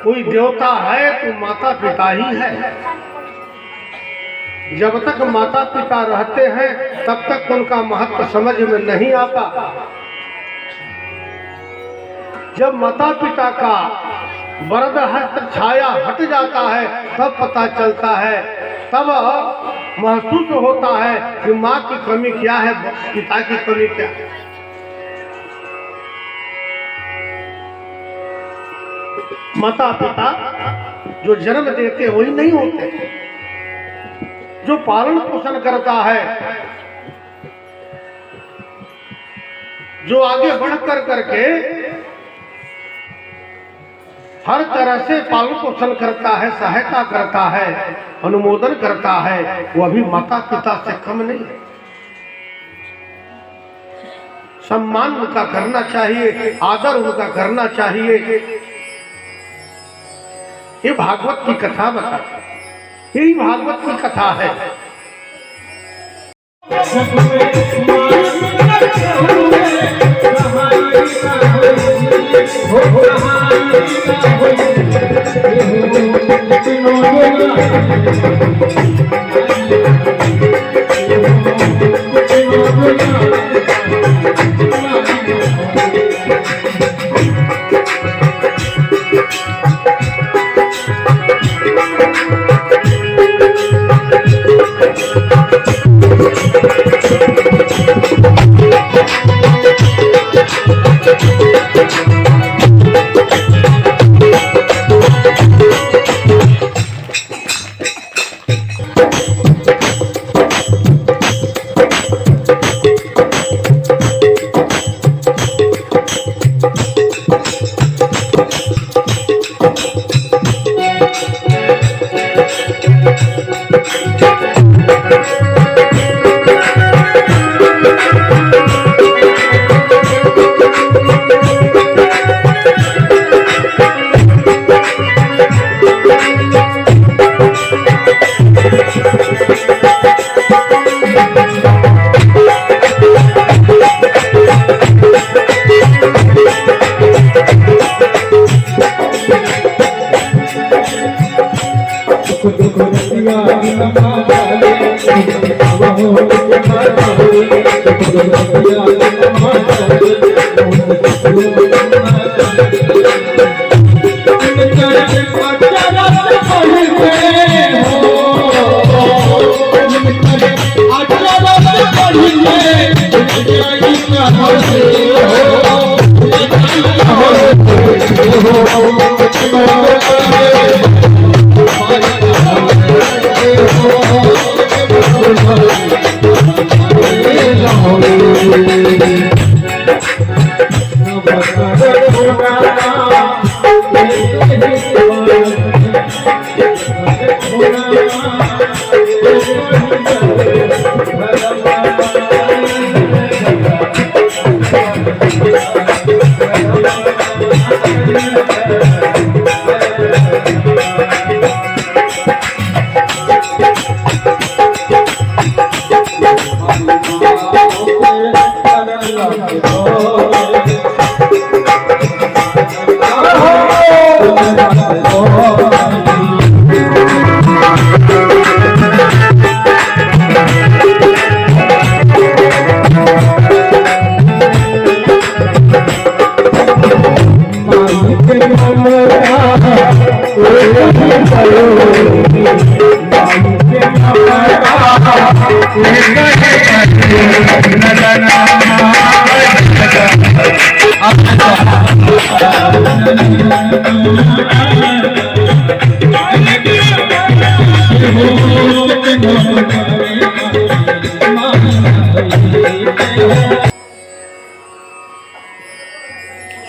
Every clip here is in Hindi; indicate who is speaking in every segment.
Speaker 1: कोई देवता है तो माता पिता ही है। जब तक माता पिता रहते हैं तब तक उनका महत्व समझ में नहीं आता। जब माता पिता का वरद हस्त छाया हट जाता है तब पता चलता है, तब महसूस होता है कि माँ की कमी क्या है, पिता की कमी क्या है। माता पिता जो जन्म देते वही नहीं होते, जो पालन पोषण करता है, जो आगे बढ़ करके हर तरह से पालन पोषण करता है, सहायता करता है, अनुमोदन करता है, वह भी माता पिता से कम नहीं है। सम्मान उनका करना चाहिए, आदर उनका करना चाहिए। ये भागवत की कथा बता, यही भागवत की कथा है।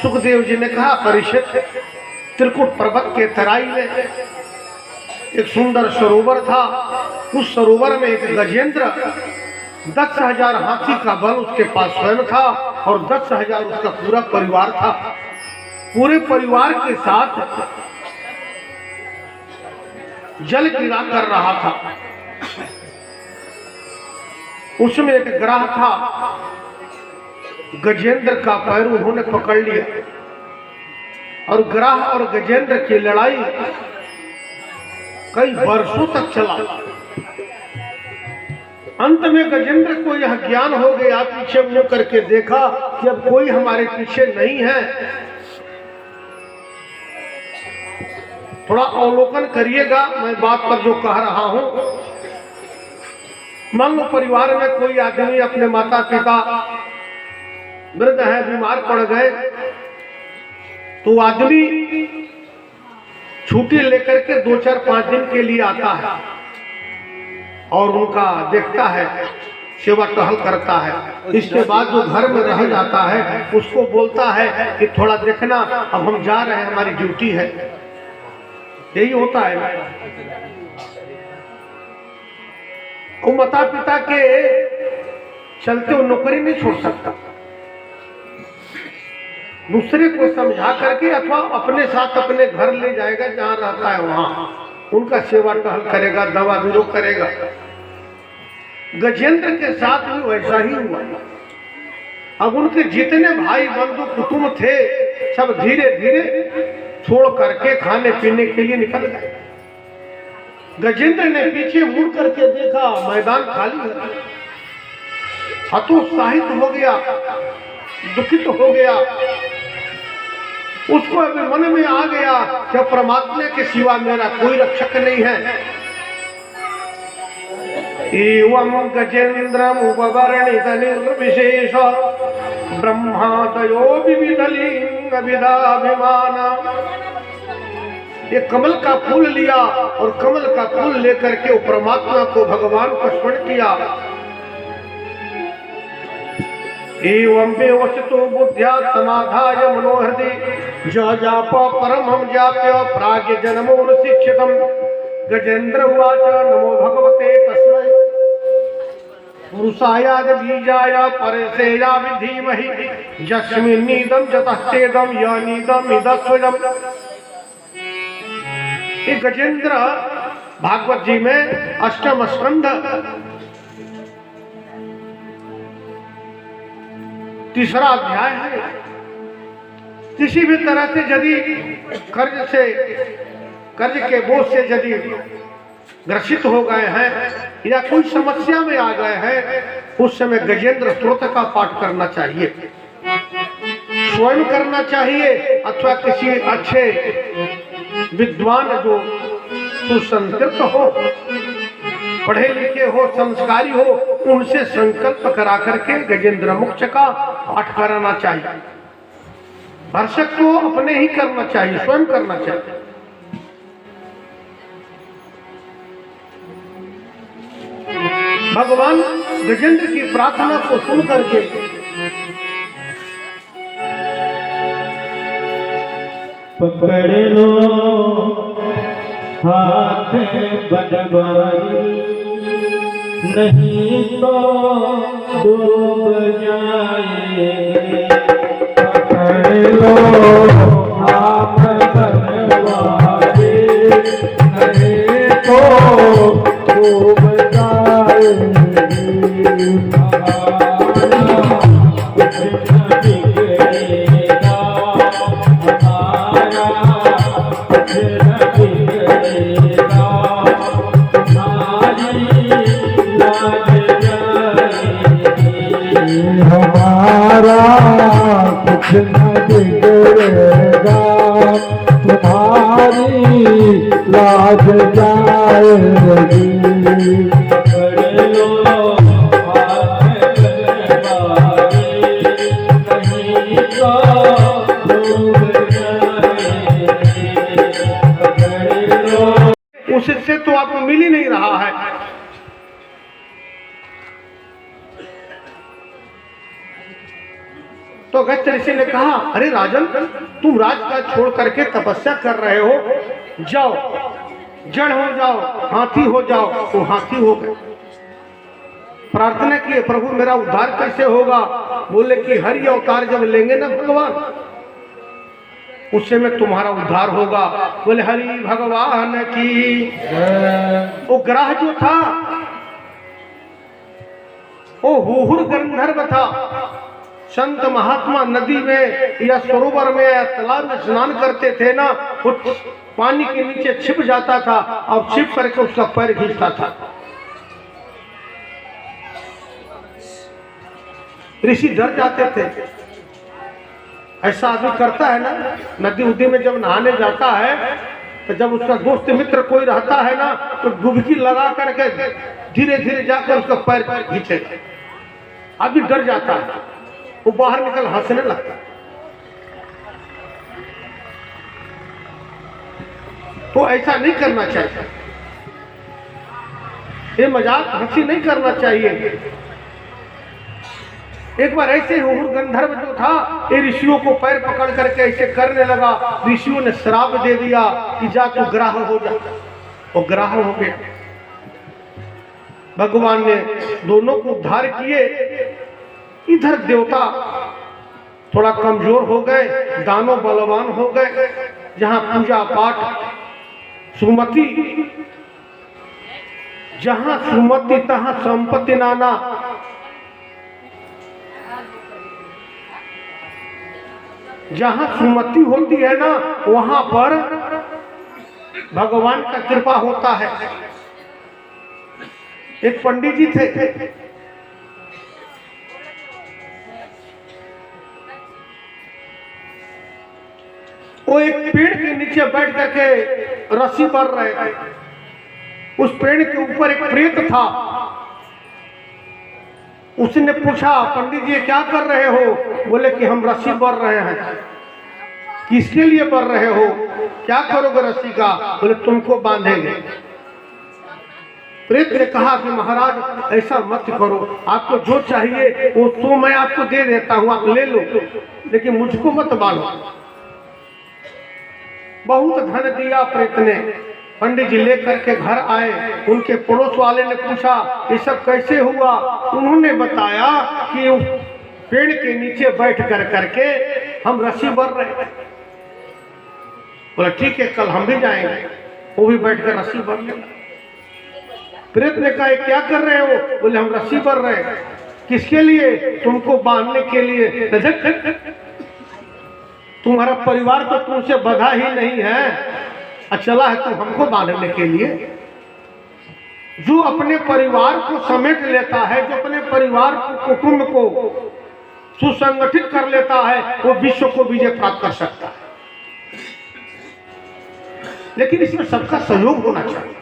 Speaker 1: सुखदेव जी ने कहा, परीक्षित, त्रिकुट पर्वत के तराई में एक सुंदर सरोवर था। उस सरोवर में एक गजेंद्र 10,000 हाथी का बल उसके पास स्वयं था और 10,000 उसका पूरा परिवार था। पूरे परिवार के साथ जल क्रीड़ा कर रहा था। उसमें एक ग्राह था, गजेंद्र का पैर उन्होंने पकड़ लिया और ग्राह और गजेंद्र की लड़ाई कई वर्षों तक चला। अंत में गजेंद्र को यह ज्ञान हो गया, पीछे मुंह करके देखा कि अब कोई हमारे पीछे नहीं है। थोड़ा अवलोकन करिएगा मैं बात पर जो कह रहा हूं। मान लो परिवार में कोई आदमी अपने माता पिता वृद्ध है, बीमार पड़ गए, तो आदमी छुट्टी लेकर के 2-4-5 दिन के लिए आता है और उनका देखता है, सेवा टहल करता है। इसके बाद जो घर में रह जाता है उसको बोलता है कि थोड़ा देखना, अब हम जा रहे हैं, हमारी ड्यूटी है। यही होता है। वो माता पिता के चलते वो नौकरी नहीं छोड़ सकता, दूसरे को समझा करके अथवा अपने साथ अपने घर ले जाएगा, जहां रहता है वहां उनका सेवा टहल करेगा, दवा विरोध करेगा। गजेंद्र के साथ भी वैसा ही हुआ। अब उनके जितने भाई बंधु कुटुंब थे सब धीरे धीरे छोड़ करके खाने पीने के लिए निकल गए। गजेंद्र ने पीछे मुड़ करके देखा, मैदान खाली है। हतोत्साहित हो गया, दुखित हो गया। उसको अभी मन में आ गया कि परमात्मा के सिवा मेरा कोई रक्षक नहीं है। एवं गजेंद्रम उपवर्णित निर्विशेष ब्रह्मादयो विविधलिंग विदाभिमान। ये कमल का फूल लिया और कमल का फूल लेकर के वो परमात्मा को, भगवान को स्मरण किया। एवं व्यवस्थितो बुद्ध्या समाधाय मनोहृदि जाप परमं जाप्य प्राज्ञ जन्मोनुशिक्षितम्। गजेंद्र उवाच नमो भगवते तस्मै पुरुषायाद बीजाय परसेया विधीमहि यस्मिन्नीदं जतश्चेदं यनीदं इदस्वयम्। ये गजेंद्र भागवत जी में 8वां स्कंध तीसरा अध्याय है। किसी भी तरह से यदि कर्ज के बोझ से यदि ग्रसित हो गए हैं या कोई समस्या में आ गए हैं, उस समय गजेंद्र स्तोत्र का पाठ करना चाहिए, स्वयं करना चाहिए अथवा किसी अच्छे विद्वान जो सुसंस्कृत हो, पढ़े लिखे हो, संस्कारी हो, उनसे संकल्प करा करके गजेंद्र मोक्ष का पाठ कराना चाहिए। भरसक को अपने ही करना चाहिए, स्वयं करना चाहिए। भगवान गजेंद्र की प्रार्थना को सुन करके
Speaker 2: पकड़ लो हाथ बनवारी, नहीं तो डूब जाए। पकड़ लो हाथ बनवारी, नहीं तो डूब जाए। हमारा कुछ न बिगड़ेगा, तुम्हारी लाज जाएगी। पकड़ लो हाथ बनवारी, नहीं तो डूब जाएगी। पकड़ लो।
Speaker 1: उससे तो आपको मिल ही नहीं रहा है। तो अगस्त्य ऋषि ने कहा, अरे राजन, तुम राजकाज छोड़ करके तपस्या कर रहे हो, जाओ जड़ हो जाओ, हाथी हो जाओ। तो हाथी हो गए। प्रार्थना किए, प्रभु मेरा उद्धार कैसे होगा? बोले कि हरि अवतार जब लेंगे ना भगवान, उससे में तुम्हारा उद्धार होगा। बोले हरि भगवान की। वो ग्रह जो था वो हुहुर गंधर्व था। संत महात्मा नदी में या सरोवर में या तालाब में स्नान करते थे ना, वो पानी के नीचे छिप जाता था और छिप करके उसका पैर खींचता था। ऋषि डर जाते थे। ऐसा आदमी करता है ना, नदी उदी में जब नहाने जाता है तो जब उसका दोस्त मित्र कोई रहता है ना, तो डुबकी लगा करके धीरे धीरे जाकर उसका पैर खींचेगा। आदमी डर जाता है, वो बाहर निकल हंसने लगता। तो ऐसा नहीं करना चाहिए, ये मजाक हंसी नहीं करना चाहिए। एक बार ऐसे हुहुर गंधर्व जो था, ये ऋषियों को पैर पकड़ करके ऐसे करने लगा। ऋषियों ने श्राप दे दिया कि जा तू ग्राह हो जा। वो ग्राह हो गया। भगवान ने दोनों को उद्धार किए। इधर देवता थोड़ा कमजोर हो गए, दानव बलवान हो गए। जहां पूजा पाठ सुमति, जहां सुमति तहां संपत्ति नाना। जहां सुमति होती है ना, वहां पर भगवान का कृपा होता है। एक पंडित जी थे, वो एक पेड़ के नीचे बैठ करके रस्सी बांध रहे थे। उस पेड़ के ऊपर एक प्रेत था। उसने पूछा, पंडित जी क्या कर रहे हो? बोले कि हम रस्सी बांध रहे हैं। किसके लिए बांध रहे हो? क्या करोगे रस्सी का? बोले तुमको बांधेंगे। प्रेत ने कहा कि महाराज ऐसा मत करो, आपको जो चाहिए वो तो मैं आपको दे देता हूँ, आप ले लो, लेकिन मुझको मत बांधो। बहुत धन दिया प्रेत ने। पंडित जी लेकर के घर आए। उनके पड़ोस वाले ने पूछा ये सब कैसे हुआ? उन्होंने बताया कि पेड़ के नीचे बैठ कर करके हम रस्सी बांध रहे हैं। बोला ठीक है, कल हम भी जाएंगे। वो भी बैठ कर रस्सी बांध लेंगे। प्रेत ने कहा क्या कर रहे हो? बोले हम रस्सी बांध रहे हैं। किसके लिए? तुमको बांधने के लिए। तुम्हारा परिवार तो तुमसे बंधा ही नहीं है, चला है तुम हमको बांधने के लिए। जो अपने परिवार को समेट लेता है, जो अपने परिवार को, कुटुंब को सुसंगठित कर लेता है, वो विश्व को विजय प्राप्त कर सकता है। लेकिन इसमें सबका सहयोग होना चाहिए,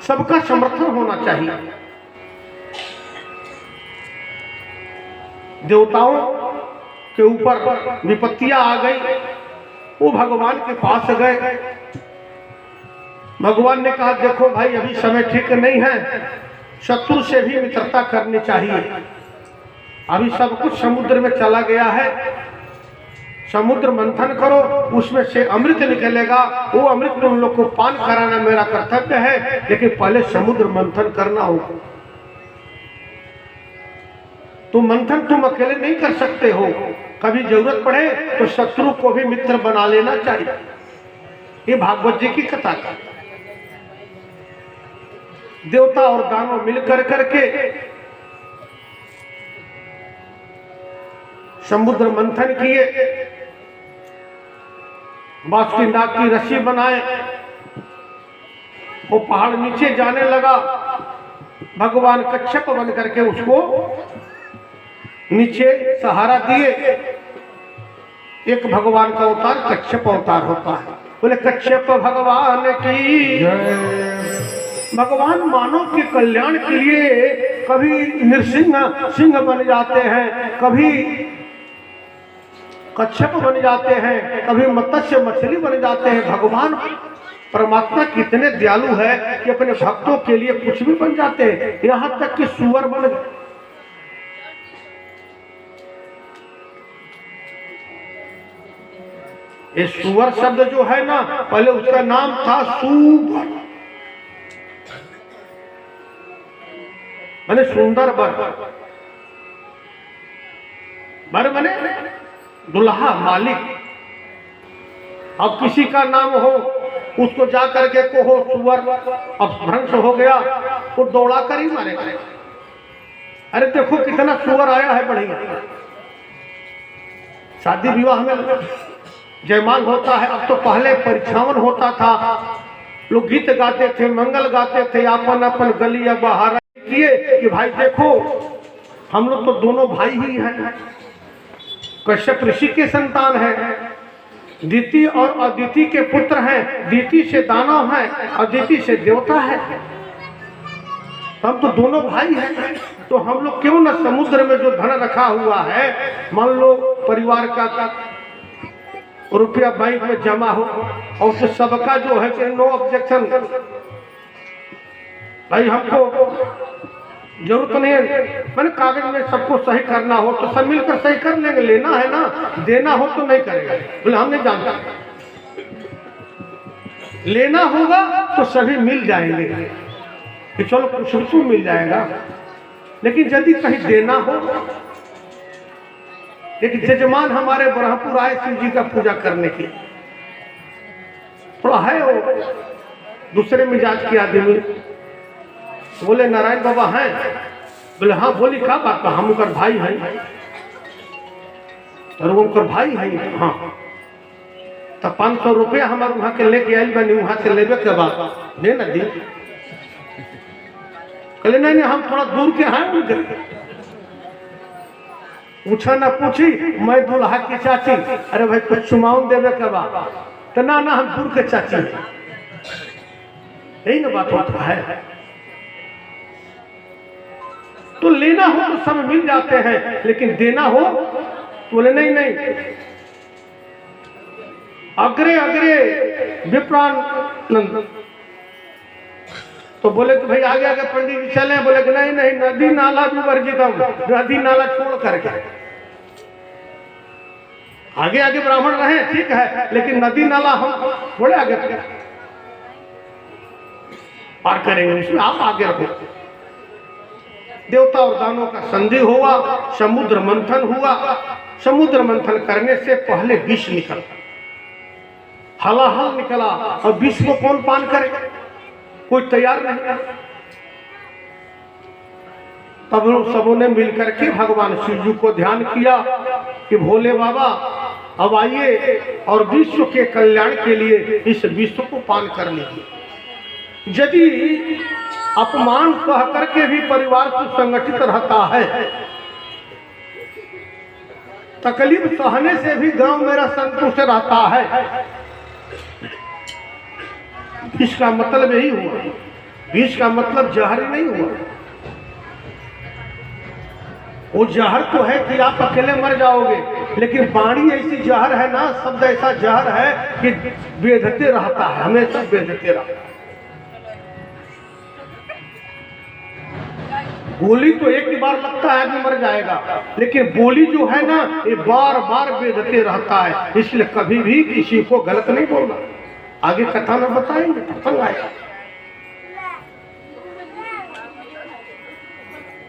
Speaker 1: सबका समर्थन होना चाहिए। देवताओं के ऊपर विपत्तियां आ गई, वो भगवान के पास गए। भगवान ने कहा देखो भाई अभी समय ठीक नहीं है, शत्रु से भी मित्रता करनी चाहिए। अभी सब कुछ समुद्र में चला गया है, समुद्र मंथन करो, उसमें से अमृत निकलेगा, वो अमृत तुम लोग को पान कराना मेरा कर्तव्य है, लेकिन पहले समुद्र मंथन करना होगा। तो मंथन तुम अकेले नहीं कर सकते हो, कभी जरूरत पड़े तो शत्रु को भी मित्र बना लेना चाहिए। ये भागवत जी की कथा का देवता और दानव मिलकर करके समुद्र मंथन किए, बांस की नाक की रस्सी बनाए, वो पहाड़ नीचे जाने लगा। भगवान कच्छप बन करके उसको नीचे सहारा दिए। एक भगवान का अवतार कच्छप अवतार होता है। बोले कच्छप भगवान की। भगवान मानव के कल्याण के लिए कभी नृसिंह सिंह बन जाते हैं, कभी कच्छप बन जाते हैं, कभी मत्स्य मछली बन जाते हैं। भगवान परमात्मा कितने दयालु है कि अपने भक्तों के लिए कुछ भी बन जाते हैं, यहां तक कि सुअर बन गए। ये सुअर शब्द जो है ना, पहले उसका नाम था सुवर, मैंने सुंदर बर बने दुल्हा मालिक। अब किसी का नाम हो उसको जा करके कहो सुअर, अब भ्रंश हो गया, वो दौड़ा कर ही मारेगा। अरे देखो कितना सुअर आया है बढ़िया। शादी विवाह में जयमाल होता है, अब तो पहले परीक्षावन होता था, लोग गीत गाते थे, मंगल गाते थे, अपन अपन गली या बाहर किए कि भाई देखो हम लोग तो दोनों भाई ही हैं, कश्यप ऋषि के संतान है, दिति और अदिति के पुत्र हैं। दिति से दानव है, अदिति से देवता है, हम तो दोनों भाई हैं। तो हम लोग क्यों न समुद्र में जो धन रखा हुआ है, मान लो परिवार का रुपया बैंक में जमा हो और तो सबका जो है कि नो ऑब्जेक्शन, भाई हमको जरूरत नहीं है, मैंने कागज में सबको सही करना हो तो सब मिलकर सही कर लेंगे, लेना है ना, देना हो तो नहीं करेगा। बोले हम नहीं जानता, लेना होगा तो सभी मिल जाएंगे कि चलो कुछ मिल जाएगा। लेकिन यदि कहीं देना हो, एक जजमान हमारे ब्रह्मपुर आए शिव जी का पूजा करने की, थोड़ा है वो दूसरे मिजाज की आदमी। बोले नारायण बाबा हैं? बोले हाँ। बोली क्या बात, हम उनका भाई हैं। और वो उनका भाई है? हाँ। तो 500 रुपया हमारे वहां के लेके आयल बनी, वहां से लेबे के बाद दे ना दी। कहले नहीं हम थोड़ा दूर के हैं उनके। पूछा ना पूछी, मैं दुल्हा की चाची, अरे भाई कुछ चुमाउन देवे के बाद, तो ना हम दूर के चाची हैं। यही ना बात होता है। तो लेना हो तो सब मिल जाते हैं, लेकिन देना हो तो बोले नहीं। अग्रे अग्रे विप्रानंद, तो बोले कि भाई आगे आगे पंडित जी चले, बोले कि नहीं नदी नाला भी वर्जित, नदी नाला छोड़ करके आगे आगे ब्राह्मण रहे ठीक है, लेकिन नदी नाला हम थोड़े आगे पार करेंगे, उसमें आप आगे रखो। देवता और दानों का संधि हुआ, समुद्र मंथन हुआ। समुद्र मंथन करने से पहले विष निकला, हलाहल निकला, और विष को कौन पान करे, कोई तैयार नहीं। तब लोग सबों ने मिलकर के भगवान शिव जी को ध्यान किया कि भोले बाबा अब आइए और विश्व के कल्याण के लिए इस विश्व को पान कर लीजिए। यदि अपमान सह करके भी परिवार सुसंगठित रहता है, तकलीफ सहने से भी गांव मेरा संतुष्ट रहता है। विष का मतलब यही हुआ, विष का मतलब जहर नहीं हुआ। वो जहर तो है कि आप अकेले मर जाओगे, लेकिन वाणी ऐसी जहर है ना, शब्द ऐसा जहर है कि बेधते रहता है, हमेशा बेधते रहता है। गोली तो एक ही बार लगता है आदमी मर जाएगा, लेकिन बोली जो है ना ये बार बार बेधते रहता है। इसलिए कभी भी किसी को गलत नहीं बोलना। आगे कथा में बताएंगे, प्रसंग आएगा।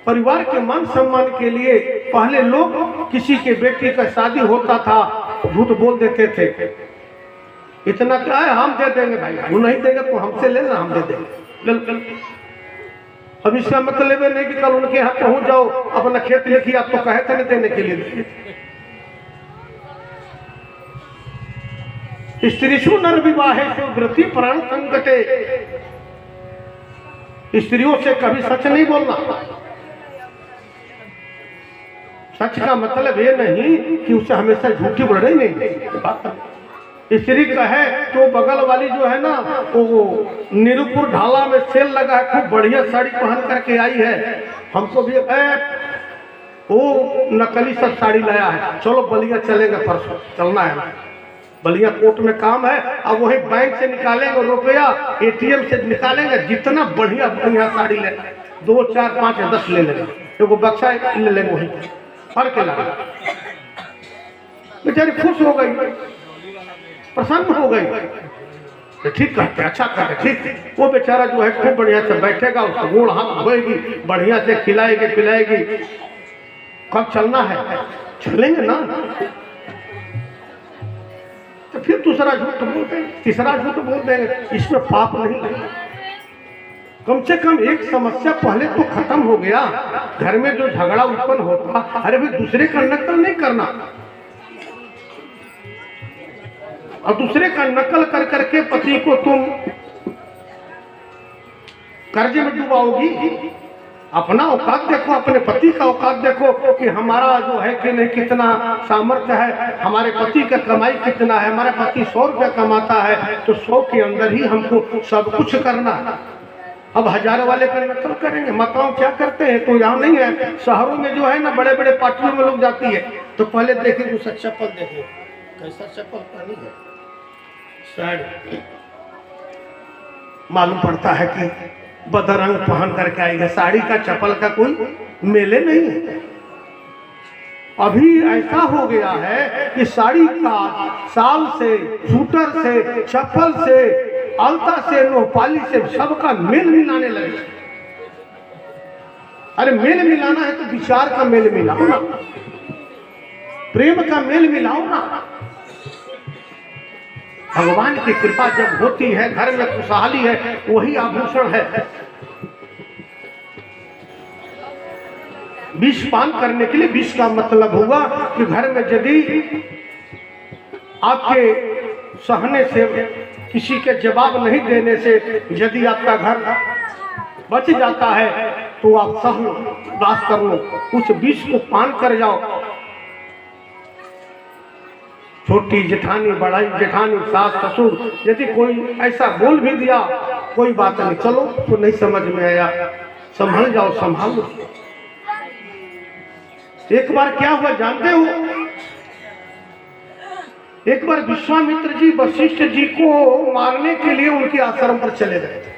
Speaker 1: परिवार के मान सम्मान के लिए पहले लोग किसी के बेटी का शादी होता था झूठ बोल देते थे, इतना क्या है हम दे देंगे भाई, वो नहीं देंगे तो हमसे लेना, हम दे देंगे। अब इसका मतलब नहीं कि कल उनके यहाँ पहुंच जाओ अपना खेत लिखिए, आप तो कहे थे नहीं देने के लिए। स्त्रीषु नर विवाहेषु व्रति प्राण संकटे, स्त्रियों से कभी सच नहीं बोलना। सच का मतलब ये नहीं कि उसे हमेशा झूठी बोल रही नहीं। स्त्री कहे तो बगल वाली जो है ना वो निरुपुर ढाला में सेल लगा है, खूब बढ़िया साड़ी पहन करके आई है, हमको भी वो नकली सब साड़ी लाया है, चलो बलिया चलेंगे, परसों चलना है, बलिया कोर्ट में काम है। अब वही बैंक से निकालेंगे रुपया, ATM से निकालेंगे, जितना बढ़िया बढ़िया साड़ी लेना, 2 4 5 10 ले लेंगे, तो बक्सा ले लेंगे, वही फर के लगा। बेचारी खुश हो गई, प्रसन्न हो गई। ठीक कहते, अच्छा कहते, ठीक। वो बेचारा जो है खूब बढ़िया से बैठेगा, उसको गोड़ हाथ धोएगी, बढ़िया से खिलाएगी पिलाएगी। कब चलना है, चलेंगे ना। तो फिर दूसरा झूठ बोल देंगे, तीसरा झूठ बोल देंगे, इसमें पाप नहीं लगेगा। कम से कम एक समस्या पहले तो खत्म हो गया। घर में जो झगड़ा उत्पन्न होता, अरे भाई दूसरे का नकल नहीं करना, और दूसरे का नकल कर करके पति को तुम कर्जे में डुबाओगी। अपना औकात देखो, अपने पति का औकात देखो कि हमारा जो है कि नहीं कितना सामर्थ्य है, हमारे पति का कमाई कितना है। हमारा पति 100 रुपया कमाता है तो 100 के अंदर ही हमको सब कुछ करना है। अब 1000 वाले का नकल करेंगे। माताओं क्या करते हैं तो यहाँ नहीं है, शहरों में जो है ना बड़े बड़े पार्टियों में लोग जाती है तो पहले देखेंगे उसका चप्पल, देखें कैसा चप्पल पहनी है, साड़ी, मालूम पड़ता है कि बदरंग पहन करके आएगा। साड़ी का चप्पल का कोई मेले नहीं है। अभी ऐसा हो गया है कि साड़ी का साल से, सूटर से, चप्पल से, अलता से, नोपाली से सबका मेल मिलाने लगे। अरे मेल मिलाना है तो विचार का मेल मिलाओ ना, प्रेम का मेल मिलाओ ना। भगवान की कृपा जब होती है, घर में खुशहाली है, वही आभूषण है। विष पान करने के लिए, विष का मतलब हुआ कि घर में यदि आपके सहने से, किसी के जवाब नहीं देने से यदि आपका घर बच जाता है तो आप सह लो, दास कर लो, उस विष को पान कर जाओ। छोटी जेठानी, बड़ाई जेठानी, सास ससुर यदि कोई ऐसा बोल भी दिया, कोई बात नहीं, चलो तो नहीं समझ में आया, संभल जाओ, संभाल लो। एक बार क्या हुआ जानते हो, एक बार विश्वामित्र जी वशिष्ठ जी को मारने के लिए उनके आश्रम पर चले गए थे।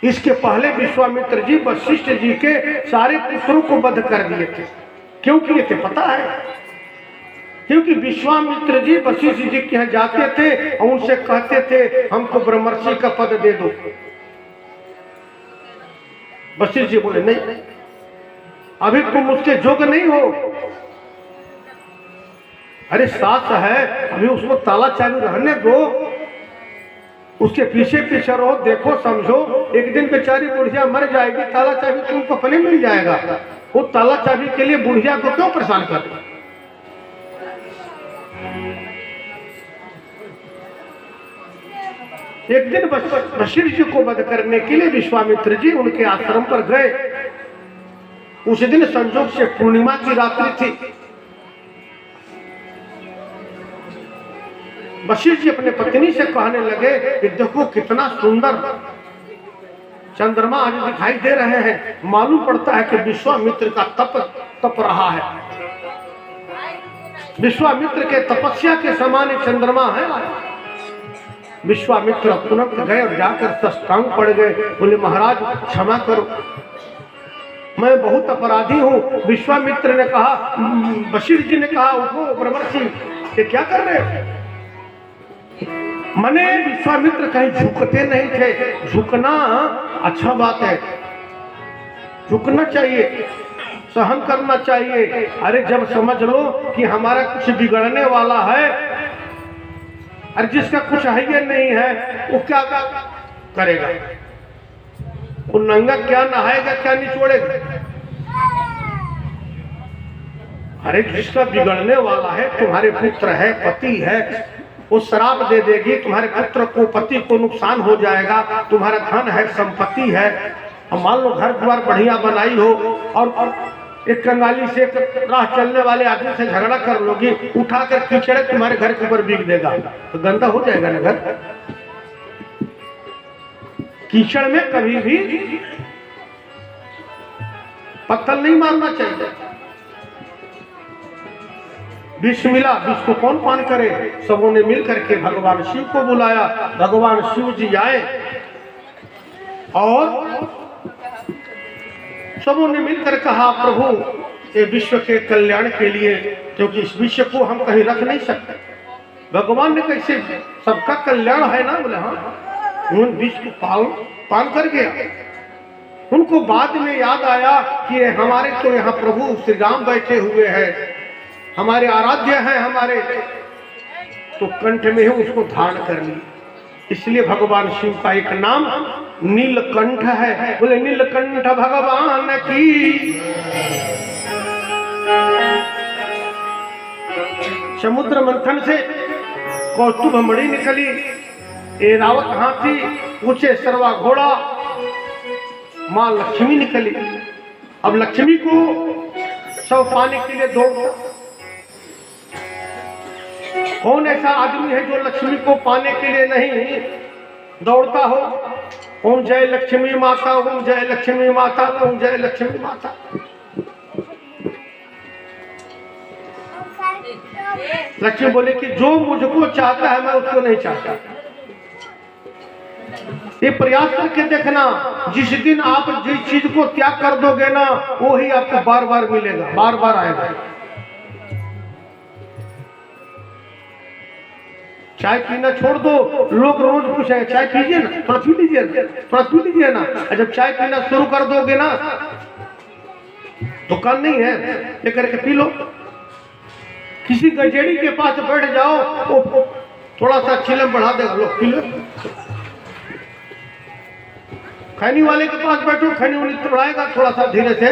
Speaker 1: इसके पहले विश्वामित्र जी वशिष्ठ जी के सारे पुत्रों को वध कर दिए थे। क्यों किए थे पता है? क्योंकि विश्वामित्र जी वशिष्ठ जी के यहाँ जाते थे और उनसे कहते थे हमको ब्रह्मर्षि का पद दे दो। वशिष्ठ जी बोले नहीं, अभी तुम उसके योग्य नहीं हो। अरे सास है, अभी उसको ताला चालू रहने दो, उसके पीछे पीछे रहो, देखो, समझो। एक दिन बेचारी बुढ़िया मर जाएगी, ताला चाबी तुमको अपने मिल जाएगा। वो ताला चाबी के लिए बुढ़िया को क्यों परेशान कर? एक दिन बशीर जी को वध करने के लिए विश्वामित्र जी उनके आश्रम पर गए। उस दिन संजोग से पूर्णिमा की रात्रि थी। बशीर जी अपने पत्नी से कहने लगे कि देखो कितना सुंदर चंद्रमा आज दिखाई दे रहे हैं। मालूम पड़ता है कि विश्वामित्र का तप रहा है। विश्वामित्र के तपस्या के समान चंद्रमा है। विश्वामित्र तुरंत गए और जाकर साष्टांग पड़ गए। बोले महाराज क्षमा करो, मैं बहुत अपराधी हूँ। विश्वामित्र ने कहा, बशीर जी ने कहा, उठो ब्रह्मर्षि, ये क्या कर रहे हो? मने विश्वामित्र कहीं झुकते नहीं थे। झुकना अच्छा बात है, झुकना चाहिए, सहन करना चाहिए। अरे जब समझ लो कि हमारा कुछ बिगड़ने वाला है, और जिसका कुछ है ये नहीं है, वो क्या करेगा? वो नंगा क्या नहाएगा, क्या निचोड़ेगा? अरे जिसका बिगड़ने वाला है, तुम्हारे पुत्र है, पति है, वो श्राप दे देगी, तुम्हारे पुत्र को, पति को नुकसान हो जाएगा। तुम्हारा धन है, संपत्ति है, और मान लो घर द्वार बढ़िया बनाई हो और एक कंगाली से, एक राह चलने वाले आदमी से झगड़ा कर लोगी, उठाकर कीचड़े तुम्हारे घर के ऊपर बिक देगा, तो गंदा हो जाएगा ना घर। कीचड़ में कभी भी पत्थर नहीं मारना चाहिए। विष मिला, विष को कौन पान करे? सबों ने मिल करके भगवान शिव को बुलाया। भगवान शिव जी आए और सबों ने मिलकर कहा, प्रभु ये विश्व के कल्याण के लिए, क्योंकि इस विश्व को हम कहीं रख नहीं सकते। भगवान ने कैसे, सबका कल्याण है ना। बोले हाँ। उन विश्व को पान कर गया। उनको बाद में याद आया कि हमारे तो यहाँ प्रभु श्री राम बैठे हुए हैं, हमारे आराध्य हैं हमारे, तो कंठ में ही उसको धारण कर लिया। इसलिए भगवान शिव का एक नाम नीलकंठ है। बोले नीलकंठ भगवान की। समुद्र मंथन से कौस्तुभ मणि निकली, एरावत हाथी, ऊंचे सरवा घोड़ा, मां लक्ष्मी निकली। अब लक्ष्मी को सब पाने के लिए दौड़ता। कौन ऐसा आदमी है जो लक्ष्मी को पाने के लिए नहीं दौड़ता हो? ओम जय लक्ष्मी माता, ओम जय लक्ष्मी माता, ओम जय लक्ष्मी माता। लक्ष्मी बोले कि जो मुझको चाहता है मैं उसको नहीं चाहता। ये प्रयास करके देखना, जिस दिन आप जिस चीज को त्याग कर दोगे ना, वो ही आपको बार बार मिलेगा, बार बार आएगा। चाय पीना छोड़ दो, लोग रोज पूछेंगे चाय पीजिए ना, थोड़ा पी लीजिए ना, थोड़ा पी लीजिए ना। जब चाय पीना शुरू कर दोगे ना, दुकान नहीं है, ये करके पी लो। किसी गजेड़ी के पास बैठ जाओ, वो थोड़ा सा चिलम बढ़ा देगा, लो पी लो। खैनी वाले के पास बैठो, खैनी वाली बढ़ाएगा थोड़ा सा धीरे से,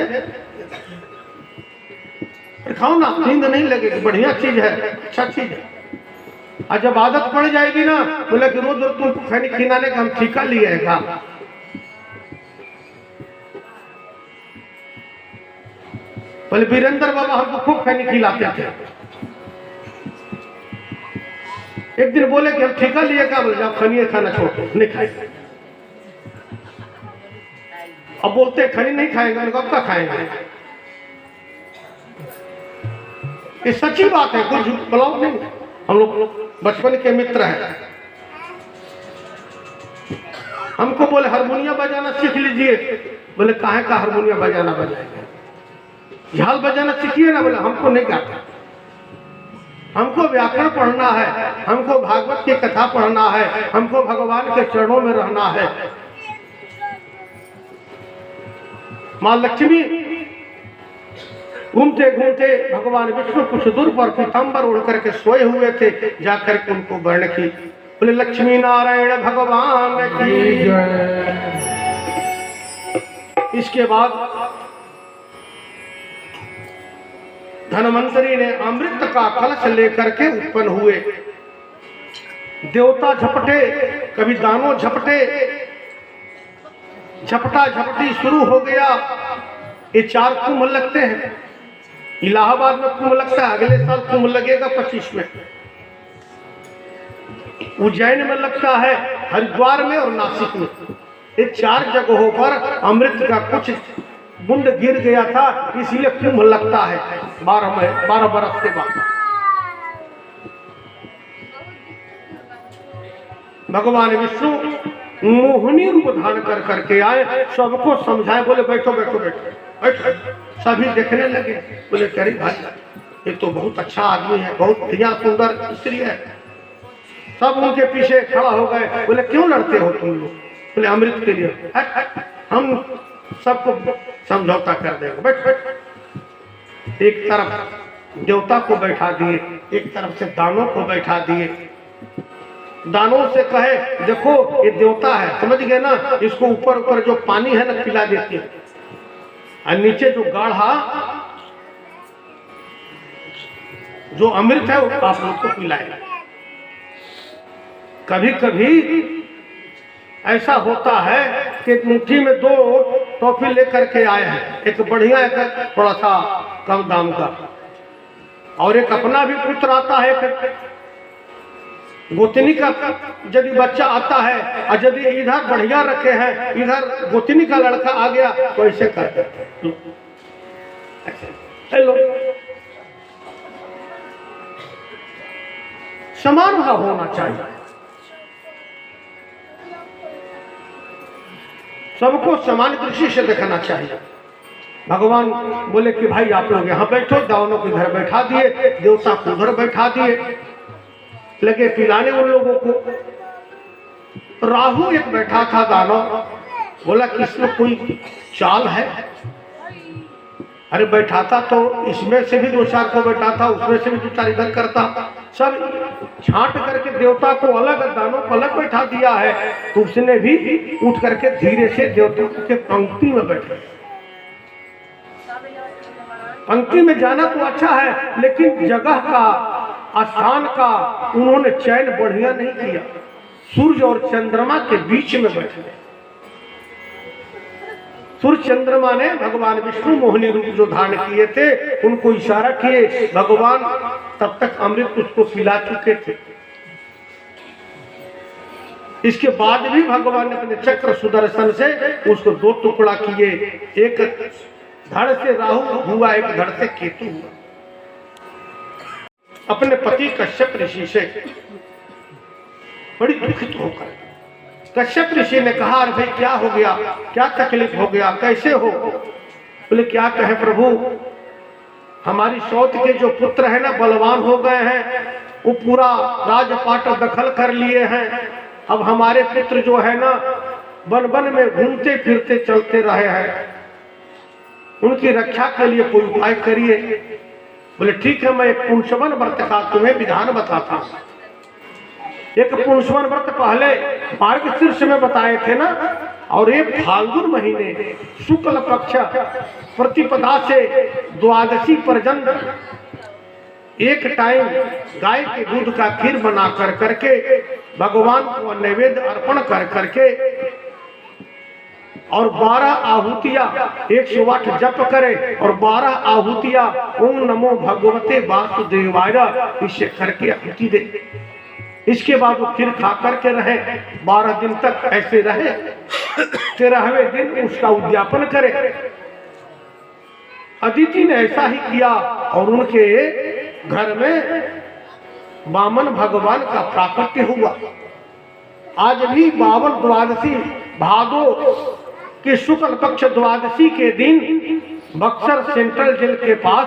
Speaker 1: खाओ ना, नींद नहीं लगेगी, बढ़िया चीज है, अच्छा चीज है। और जब आदत पड़ जाएगी ना, बोले कि रोज रोज तुमको खैनी खिलाने का हम ठेका लिएगा। बोले वीरेंद्र बाबा हमको खूब खैनी खिलाते थे। एक दिन बोले कि हम ठेका लिएगा, बोले आप खैनी खाना छोड़, नहीं खाएंगे। अब बोलते खैनी नहीं खाएंगे, कब का खाएंगे? ये सच्ची बात है, कुछ ब्लॉग नहीं। हम लोग बचपन के मित्र हैं। हमको बोले हारमोनिया बजाना सीख लीजिए। बोले काहे का हारमोनिया बजाना बजाएंगे? झाल बजाना सीखिए ना। बोले हमको नहीं आता, हमको व्याकरण पढ़ना है, हमको भागवत की कथा पढ़ना है, हमको भगवान के चरणों में रहना है। मां लक्ष्मी घूमते घूमते भगवान विष्णु कुछ दूर पर पीताम्बर उड़ करके सोए हुए थे, जाकर के उनको वर्ण की बोले लक्ष्मी नारायण भगवान की
Speaker 2: जय।
Speaker 1: इसके बाद धनवंतरी ने अमृत का कलश लेकर के उत्पन्न हुए। देवता झपटे, कभी दानों झपटे, झपटा झपटी शुरू हो गया। ये 4 कुंभ लगते हैं। इलाहाबाद में कुंभ लगता है, अगले साल कुंभ लगेगा 25 में। उज्जैन में लगता है, हरिद्वार में और नासिक में। ये 4 जगहों पर अमृत का कुछ बूंद गिर गया था, इसलिए कुंभ लगता है 12 बरस के बाद। भगवान विष्णु मोहिनी रूप धारण कर करके आए, सबको समझाए, बोले बैठो बैठो बैठो बैठो। सभी देखने लगे, बोले अरे भाई ये तो बहुत अच्छा आदमी है, बहुत बढ़िया सुंदर स्त्री है। सब उनके पीछे खड़ा हो गए, बोले क्यों लड़ते हो तुम लोग? बोले अमृत के लिए। हम सबको समझौता कर देंगे, बैठ बैठ। एक तरफ देवता को बैठा दिए, एक तरफ से दानों को बैठा दिए। दानों से कहे देखो ये देवता है, समझ गए ना, इसको ऊपर ऊपर जो पानी है ना पिला देती है, और नीचे जो गाढ़ा जो अमृत है वो आप लोग को पिलाएगा। कभी कभी ऐसा होता है कि मुट्ठी में 2 टॉफी लेकर के आए हैं, एक बढ़िया एक थोड़ा सा कम दाम का, और एक अपना भी पुत्र आता है, एक गोतनी का यदि बच्चा आता है, और यदि इधर बढ़िया रखे हैं, इधर गोतनी का लड़का आ गया तो ऐसे करते हैं। हेलो, समान भाव होना चाहिए, सबको समान दृष्टि से देखना चाहिए। भगवान बोले कि भाई आप लोग यहाँ बैठो, दानों को इधर बैठा दिए, देवता को उधर बैठा दिए, लगे पिलाने उन लोगों को। राहु एक बैठा था दानव, बोला कि इसमें कोई चाल है? अरे बैठाता तो इसमें से भी 2-4 को बैठाता, उसमें से भी 2-4 इधर करता, सब छांट करके देवता को अलग, दानों को अलग बैठा दिया है। तो उसने भी उठ करके धीरे से देवता के पंक्ति में बैठा। पंक्ति में जाना तो अच्छा है, लेकिन जगह का, स्थान का उन्होंने चयन बढ़िया नहीं किया। सूर्य और चंद्रमा के बीच में बैठे। सूर्य चंद्रमा ने भगवान विष्णु मोहिनी रूप जो धारण किए थे, उनको इशारा किए, भगवान तब तक अमृत उसको पिला चुके थे। इसके बाद भी भगवान ने अपने चक्र सुदर्शन से उसको 2 टुकड़ा किए, एक धड़ से राहु हुआ, एक धड़ से केतु हुआ। अपने पति कश्यप ऋषि से बड़ी दुखित होकर कश्यप ऋषि ने कहा, अरे भाई क्या हो गया, क्या तकलीफ हो गया, कैसे हो? बोले क्या कहे प्रभु, हमारी सौत के जो पुत्र है ना बलवान हो गए हैं, वो पूरा राजपाट दखल कर लिए हैं। अब हमारे पुत्र जो है ना वन वन में घूमते फिरते चलते रहे हैं, उनकी रक्षा के लिए कोई उपाय करिए। बोले ठीक है, मैं एक पुंसवन व्रत का तुम्हें विधान बताता हूं। एक पुंसवन व्रत पहले मार्गशीर्ष में बताए थे ना, और एक फाल्गुन महीने शुक्ल पक्ष प्रतिपदा से द्वादशी पर्यंत एक टाइम गाय के दूध का खीर बना कर करके भगवान को नैवेद्य अर्पण कर करके और 12 आहुतियां 108 जप करे और 12 आहुतियां ओम नमो भगवते वासुदेवाय इसे करके आहुति दे। इसके बाद वो खीर खा करके रहे, 12 दिन तक ऐसे रहे। 13वें दिन उसका उद्यापन करे। अदिति ने ऐसा ही किया और उनके घर में वामन भगवान का प्राकट्य हुआ। आज भी 52 द्वादशी भादो के शुक्ल पक्ष द्वादशी के दिन बक्सर सेंट्रल जेल के पास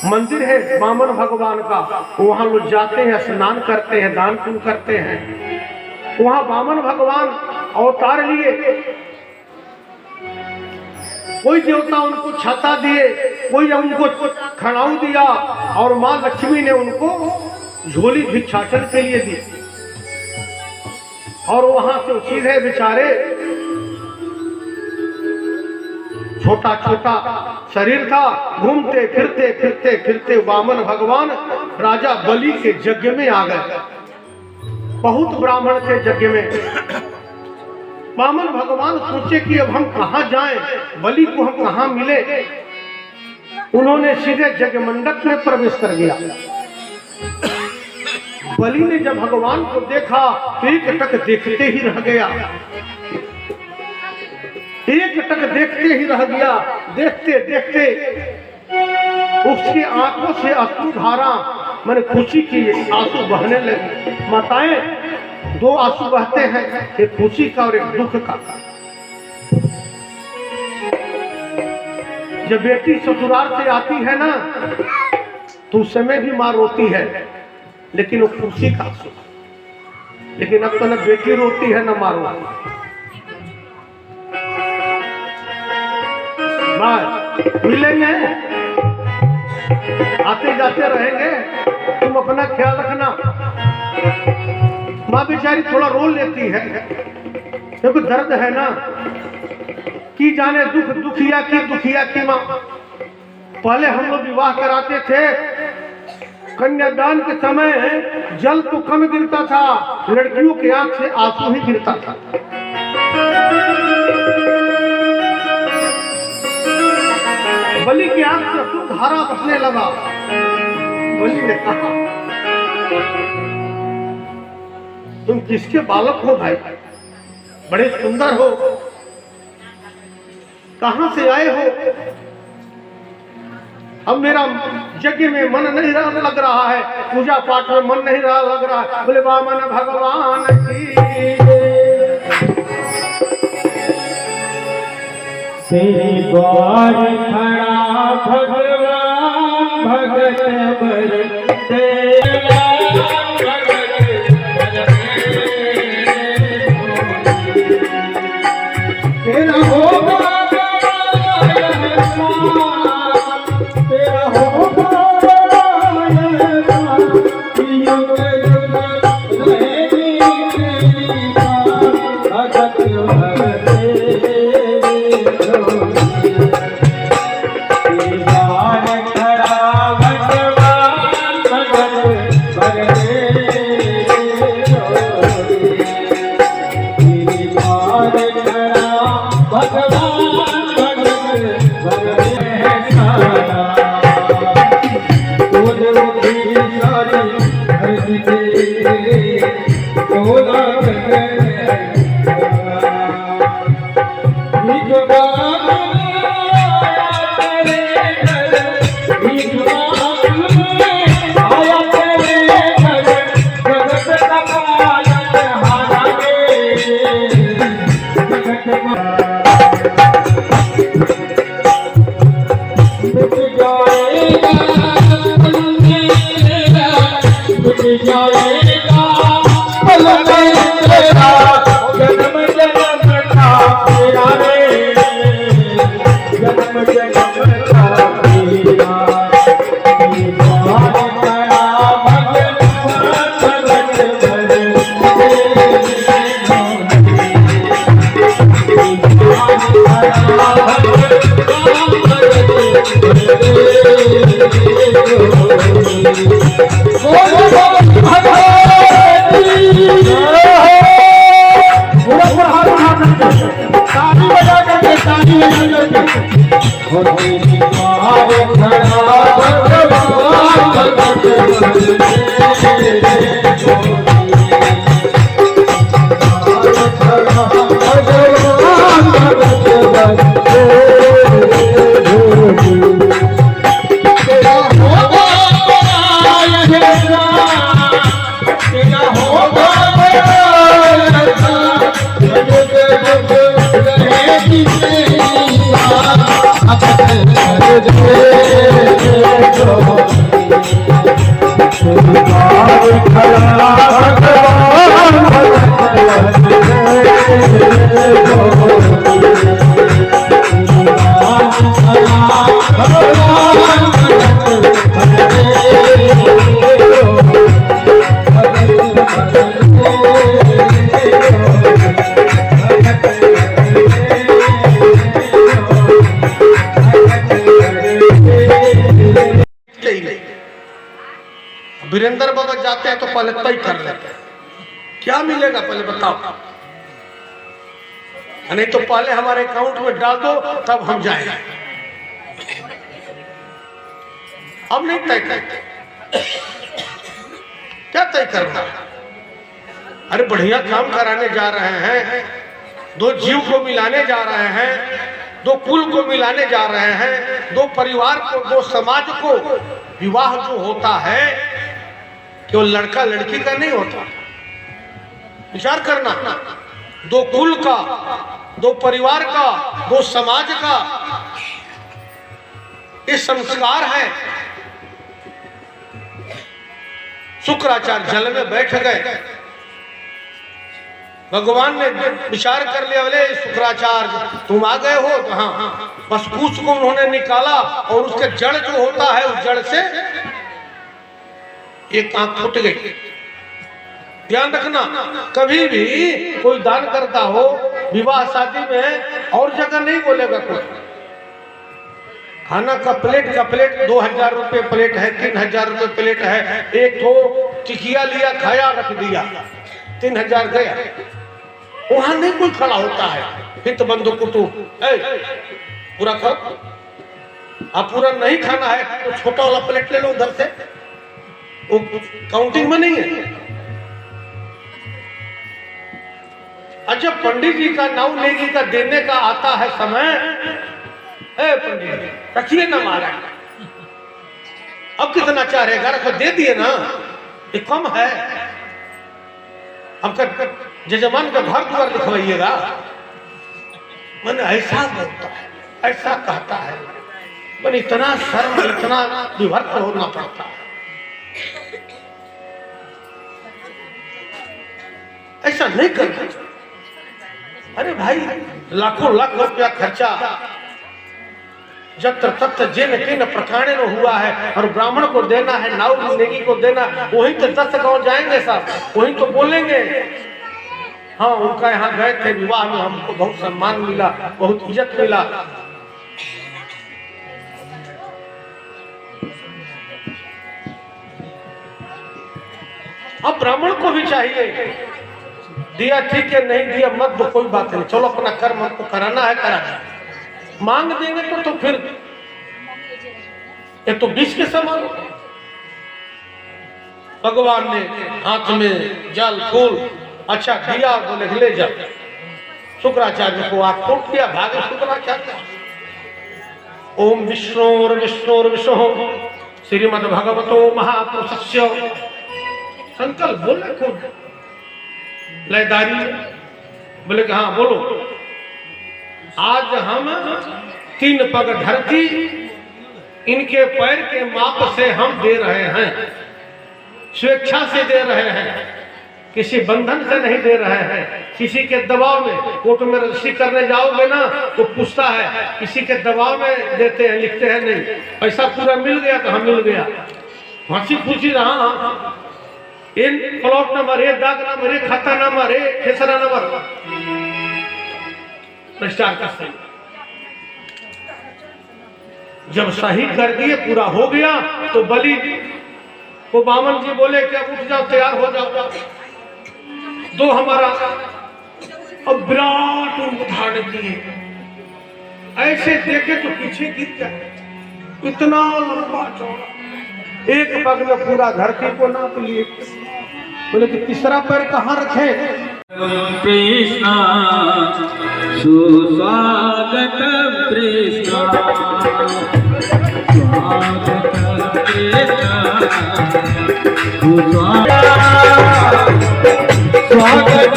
Speaker 1: मंदिर है वामन भगवान का, वहां लोग जाते हैं, स्नान करते हैं, दान पुण्य करते हैं। वहां वामन भगवान अवतार लिए, कोई देवता उनको छाता दिए, कोई उनको खड़ाऊ दिया और मां लक्ष्मी ने उनको झोली भिक्षाटन के लिए दी। और वहां से सीधे बेचारे, छोटा छोटा शरीर था, घूमते फिरते फिरते फिरते वामन भगवान राजा बलि के यज्ञ में आ गए। बहुत ब्राह्मण थे यज्ञ में। वामन भगवान सोचे कि अब हम कहाँ जाएं, बलि को हम कहाँ मिले। उन्होंने सीधे यज्ञ मंडप में प्रवेश कर गया। बलि ने जब भगवान को देखा तो एक टक देखते ही रह गया, एक टक देखते ही रह गया। देखते देखते उसकी आंखों से अश्रुधारा, मैंने खुशी की आंसू बहने लगे। माताएं, दो आंसू बहते हैं, एक खुशी का और एक दुख का। जब बेटी ससुराल से आती है ना तो उस समय भी माँ रोती है, लेकिन वो खुशी का आंसू। लेकिन अब तो न बेटी रोती है न माँ रोती। मिलेंगे, आते जाते रहेंगे, तुम अपना ख्याल रखना। माँ बेचारी थोड़ा रो लेती है क्योंकि दर्द है ना, की जाने दुखिया की माँ। पहले हम लोग विवाह कराते थे, कन्यादान के समय जल तो कम गिरता था, लड़कियों के आंख से आंसू ही गिरता था। बलि की आंख से अश्रु धारा बहने लगा। बलि ने कहा, तुम किसके बालक हो भाई? बड़े सुंदर हो, कहां से आए हो? अब मेरा यज्ञ में मन नहीं लग रहा है, पूजा पाठ में मन नहीं लग रहा है। बोले वामन भगवान की
Speaker 2: तेरी द्वार खड़ा भगवान भगत बरते तेरा होगा
Speaker 1: वीरेंद्र बाबा जाते हैं तो पहले तय कर लेते हैं क्या मिलेगा, पहले बताओ, नहीं तो पहले हमारे अकाउंट में डाल दो तब हम जाएंगे। अब नहीं तय करते, क्या तय करना? अरे बढ़िया काम कराने जा रहे हैं, दो जीव को मिलाने जा रहे हैं, दो कुल को मिलाने जा रहे हैं, दो परिवार को, दो समाज को। विवाह जो होता है केवल लड़का लड़की का नहीं होता, विचार करना, दो कुल का, दो परिवार का, दो समाज का ये संस्कार है। शुक्राचार्य जल में बैठ गए, भगवान ने विचार कर लिया, बोले शुक्राचार्य तुम आ गए हो? तो हाँ, बस पूछ को उन्होंने निकाला और उसके जड़ जो होता है उस जड़ से एक आंख फूट गई। ध्यान रखना, कभी भी कोई दान करता हो विवाह शादी में और जगह नहीं बोलेगा कोई। खाना का प्लेट 2000 रुपए प्लेट है, 3000 रुपए प्लेट है, एक तो टिकिया लिया खाया रख दिया, 3000 गया। वहां नहीं कोई खड़ा होता है, हित बंधु कुटुंब पूरा खाओ, आप पूरा नहीं खाना है तो छोटा वाला प्लेट ले लो उधर से, वो काउंटिंग में नहीं है। अच्छा पंडित जी का नाव नेगी का देने का आता है समय, पंडित जी रखिए ना महाराज, अब कितना चाह रहेगा, रखो दे दिए ना, ये कम है। हमका जजमान का घर द्वार लिखवाइएगा, मैंने ऐसा बोलता है, ऐसा कहता है, मैंने इतना शर्म, इतना विभक्त होना पड़ता है। ऐसा नहीं करना। अरे भाई लाखों लाख रुपया खर्चा जत्र तत्र जेन तेन प्रकारे न हुआ है, और ब्राह्मण को देना है, नाव नेगी को देना, वही तो 10 गांव जाएंगे साहब, वही तो बोलेंगे। हाँ उनका यहाँ गए थे विवाह में, हमको बहुत सम्मान मिला, बहुत इज्जत मिला। अब ब्राह्मण को भी चाहिए, दिया ठीक है, नहीं दिया मत दो, कोई बात नहीं, चलो अपना कर्म हमको कराना है कराना। मांग देंगे तो फिर ये तो विष के समान। भगवान ने हाथ में जल फूल अच्छा दिया, बोले ले जा। शुक्राचार्य को आप खोट दिया, भागे शुक्राचार्य। ओम विष्णुर विष्णुर विष्णु श्रीमद् भगवतो महापुरुषस्य। संकल्प बोले खुद लयदारी, बोले कि हाँ बोलो, आज हम 3 पग धरती इनके पैर के माप से हम दे रहे हैं, स्वेच्छा से दे रहे हैं, किसी बंधन से नहीं दे रहे हैं, किसी के दबाव में। कोर्ट में रजिस्ट्री करने जाओगे ना तो पूछता है, किसी के दबाव में देते हैं, लिखते हैं नहीं। पैसा पूरा मिल गया तो हम मिल गया, हंसी खुशी रहा। इन प्लॉट नंबर, ये दाग नंबर, ये खाता नंबर, ये खेसरा नंबर, प्रचार कर सही। जब सही कर दिए, पूरा हो गया, तो बलि को बामन जी बोले कि अब उठ जाओ, तैयार हो जाओ। दो हमारा अब विराट रूप धारण किए, ऐसे देखे तो पीछे गिर जाए, इतना लंबा चौड़ा, एक पग में पूरा धरती को नाप लिए। बोले कि तीसरा पैर कहाँ रखे?
Speaker 2: कृष्णा सुस्वागत कृष्णा, स्वागत कृष्णा, स्वागत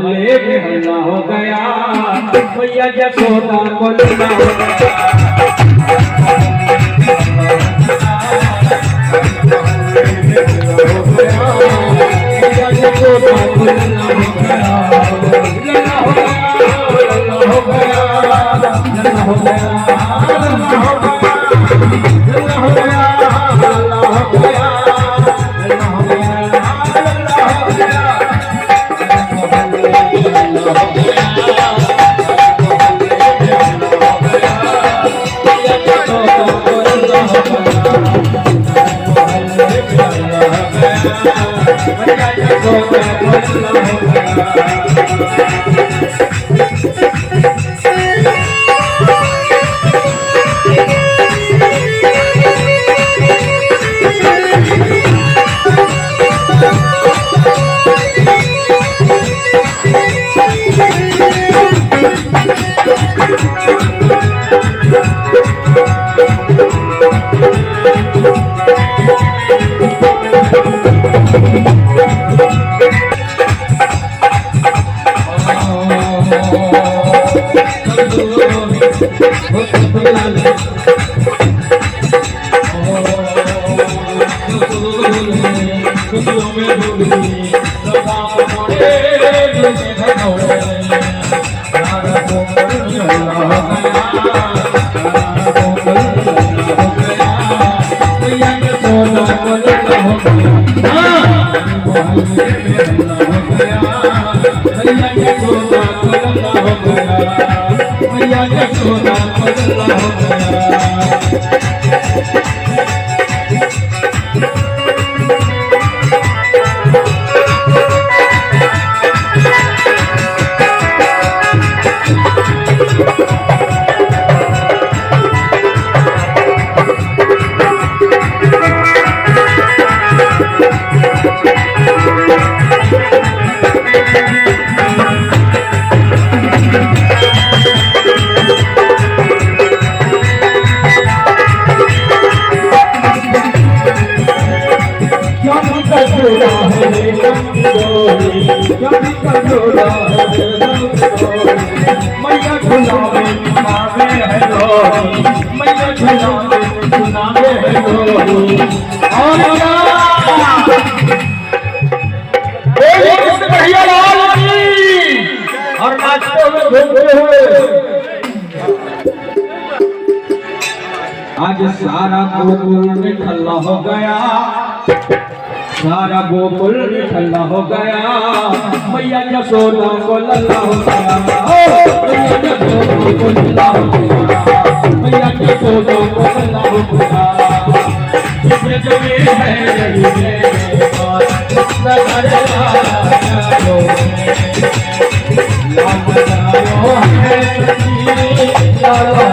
Speaker 2: मोहल्ले में हल्ला हो गया, मैया यशोदा को लल्ला हो गया। मैया यशोदा को लल्ला हो गया, लल्ला हो गया, लल्ला हो गया, लल्ला हो गया, लल्ला हो गया, लल्ला हो गया, लल्ला हो गया, लल्ला हो गया, लल्ला हो गया। आज सारा गोकुल में ठल्ला हो गया, सारा गोकुल में ठल्ला हो गया, मैया यशोदा को लल्ला हो गया, मैया यशोदा को लल्ला हो गया, मैया यशोदा को लल्ला हो गया। जिसमें जमे है यही है बात नगर लालो है सखी लालो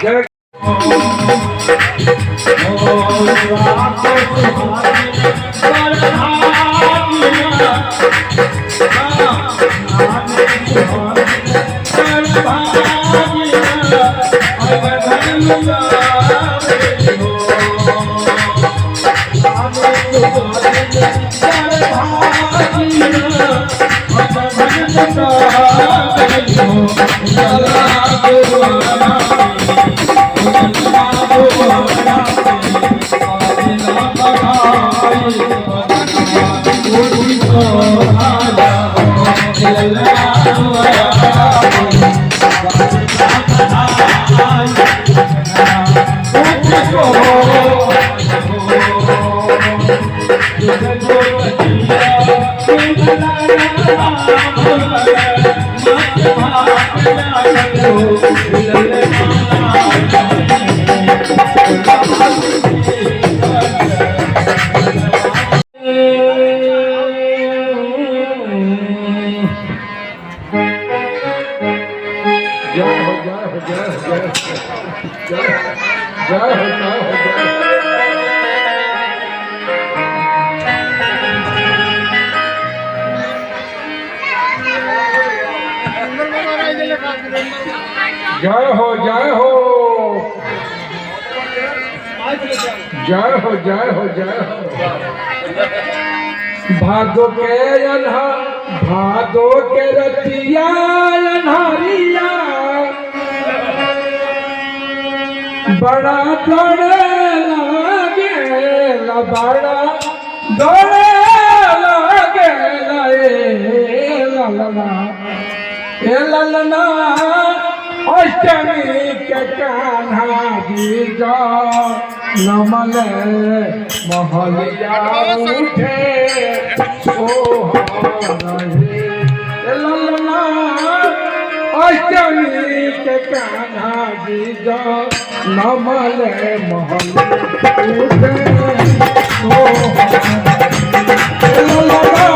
Speaker 2: जय
Speaker 3: जय हो जय हो जय हो जय हो जय हो। भादो के भादो के रतिया अन्हारिया बड़ा दौड़े लागे बड़ा दौड़े लागे ललना ए ललना अष्टमी के कान्हा जी जा नमल महलिया उठे ओ रहे ललना अष्टमी के कान्हा जी जा नमल महलिया उठे ओ ललना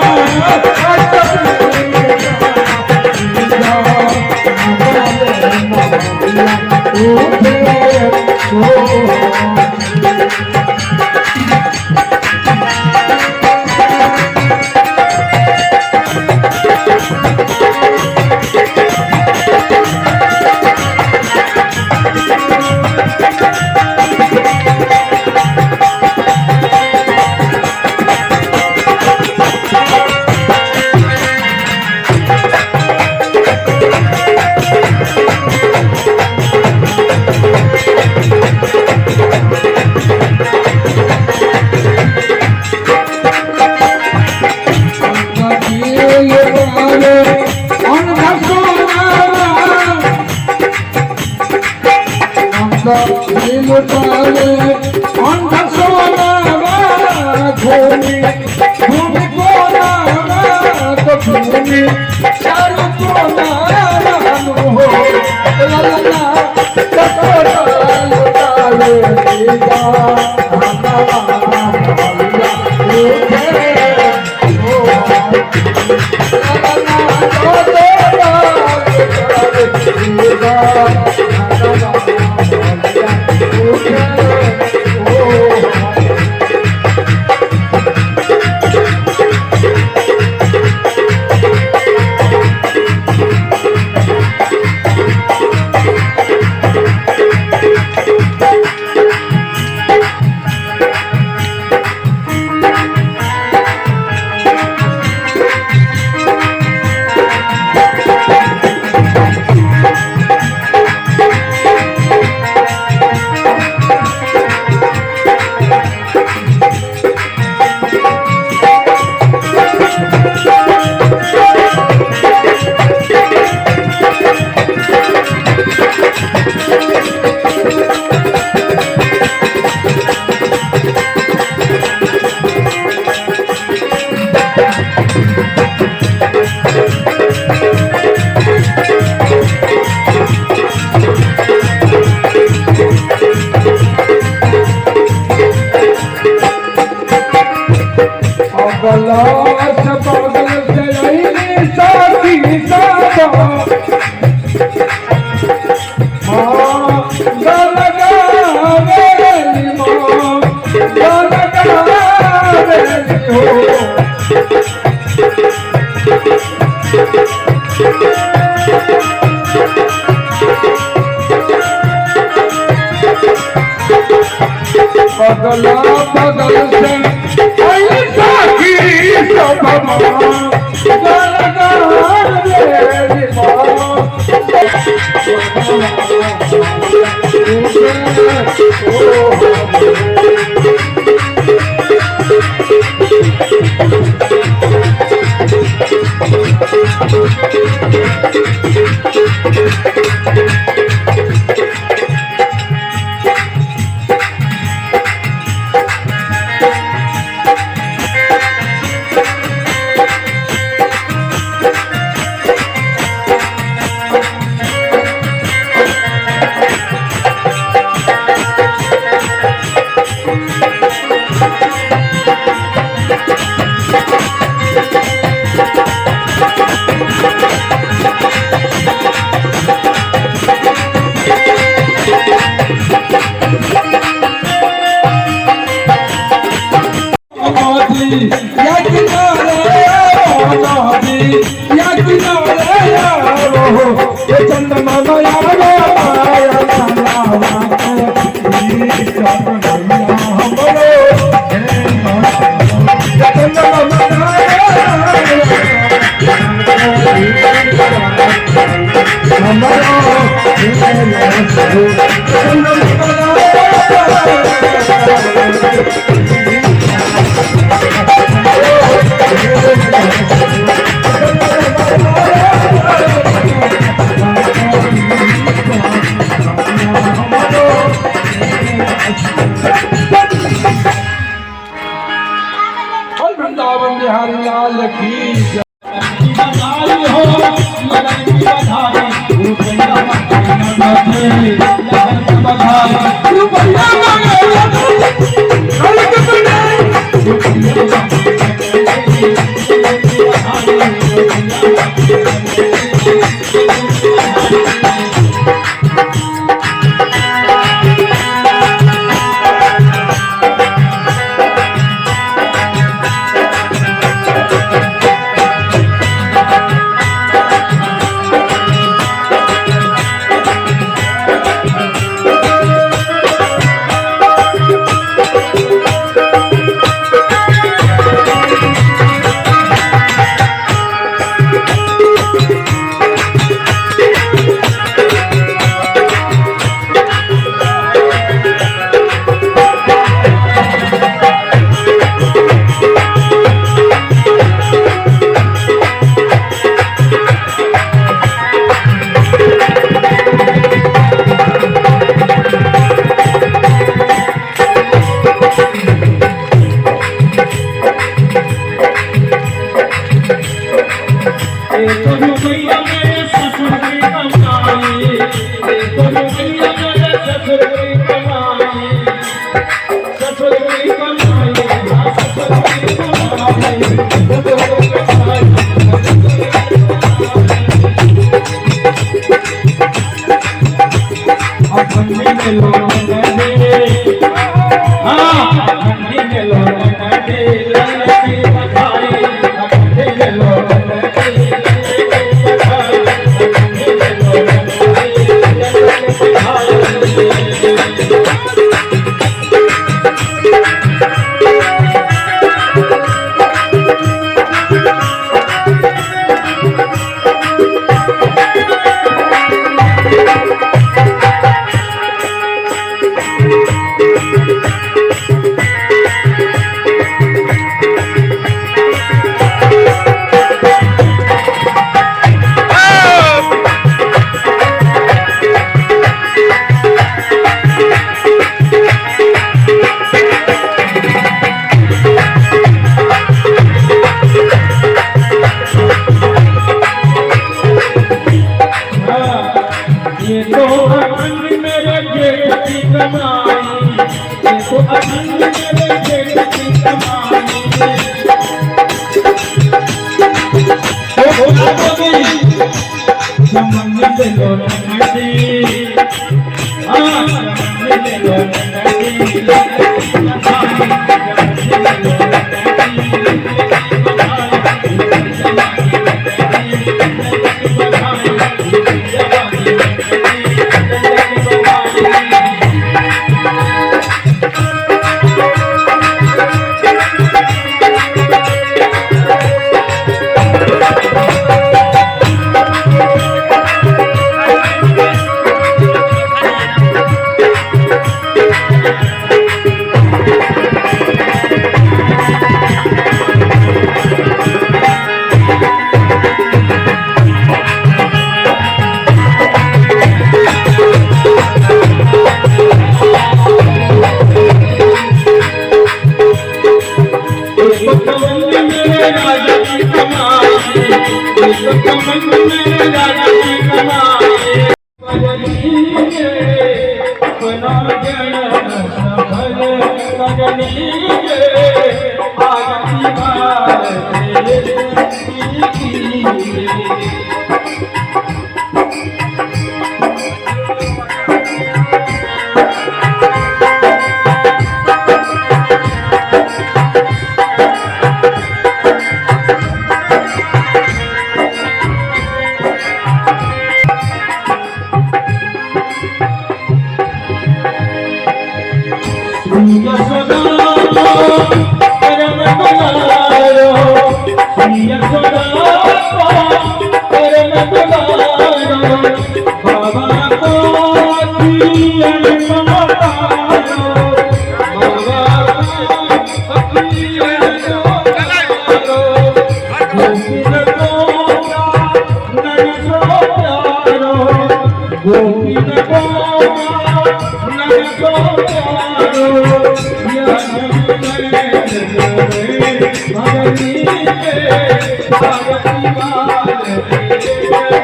Speaker 2: लगा
Speaker 3: अगला बगल से ऐसा की सब या किनारे या किनारे ये चंद्रमा माया माया वृंदावन बिहारी लाल की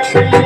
Speaker 2: भगती